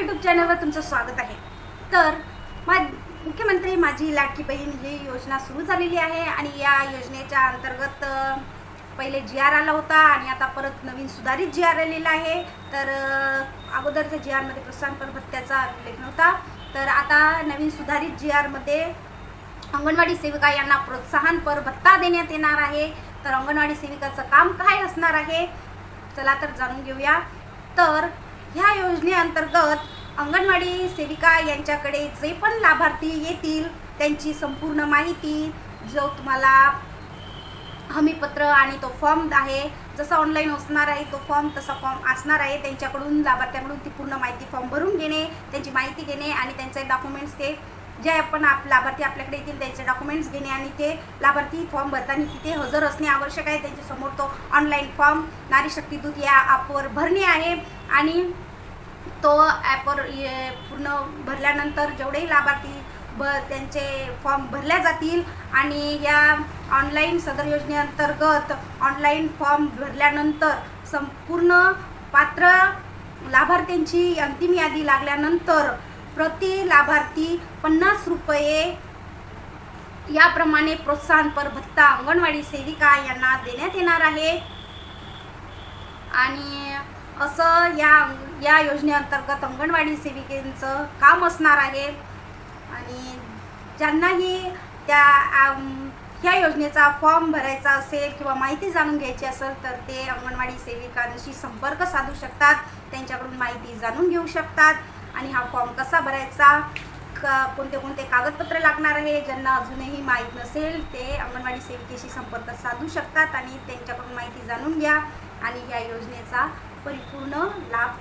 YouTube चॅनलवर तुमचं स्वागत आहे। तर मुख्यमंत्री माझी लाडकी बहीण ही योजना सुरू झालेली आहे आणि या योजनेच्या अंतर्गत पहिले जी.आर. आला होता आणि आता परत नवीन सुधारित जी.आर. आलेला आहे। तर अगोदरच्या जी.आर.मध्ये प्रोत्साहनपर भत्त्याचा उल्लेख नव्हता, तर आता नवीन सुधारित जी.आर.मध्ये अंगणवाडी सेविका यांना प्रोत्साहनपर भत्ता देण्यात येणार आहे। तर अंगणवाडी सेविकाचं काम काय असणार आहे, चला तर जाणून घेऊया। तर ह्या योजनेअंतर्गत अंगणवाडी सेविका यांच्याकडे जे पण लाभार्थी येतील त्यांची संपूर्ण माहिती, जो तुम्हाला हमीपत्र आणि तो फॉर्म आहे, जसा ऑनलाईन असणार आहे तो फॉर्म तसा फॉर्म असणार आहे, त्यांच्याकडून लाभार्थ्यांकडून ती पूर्ण माहिती फॉर्म भरून घेणे, त्यांची माहिती घेणे आणि त्यांचे डॉक्युमेंट्स ते जे आपण लाभार्थी आपल्याकडे येतील त्यांचे डॉक्युमेंट्स घेणे आणि ते लाभार्थी फॉर्म भरताना तिथे हजर असणे आवश्यक आहे। त्यांच्यासमोर तो ऑनलाईन फॉर्म नारी शक्ती दूत या ॲपवर भरणे आहे आणि तो ॲपवर पूर्ण भरल्यानंतर जेवढेही लाभार्थी त्यांचे फॉर्म भरल्या जातील आणि या ऑनलाईन सदर योजनेअंतर्गत ऑनलाईन फॉर्म भरल्यानंतर संपूर्ण पात्र लाभार्थ्यांची अंतिम यादी लागल्यानंतर प्रति लाभार्थी 50 रुपये याप्रमाणे प्रोत्साहनपर भत्ता अंगणवाडी सेविका यांना देण्यात येणार आहे। आणि असं या योजनेअंतर्गत अंगणवाडी सेविकेचं काम असणार आहे। आणि ज्यांनाही ह्या योजनेचा फॉर्म भरायचा असेल किंवा माहिती जाणून घ्यायची असेल तर ते अंगणवाडी सेविकांशी संपर्क साधू शकतात, त्यांच्याकडून माहिती जाणून घेऊ शकतात। आणि हा फॉर्म कसा भरायचा, कोणते कोणते कागदपत्र लागणार आहे, ज्यांना अजूनही माहीत नसेल ते अंगणवाडी सेविकेशी संपर्क साधू शकतात आणि त्यांच्याकडून माहिती जाणून घ्या आणि या योजनेचा परिपूर्ण लाभ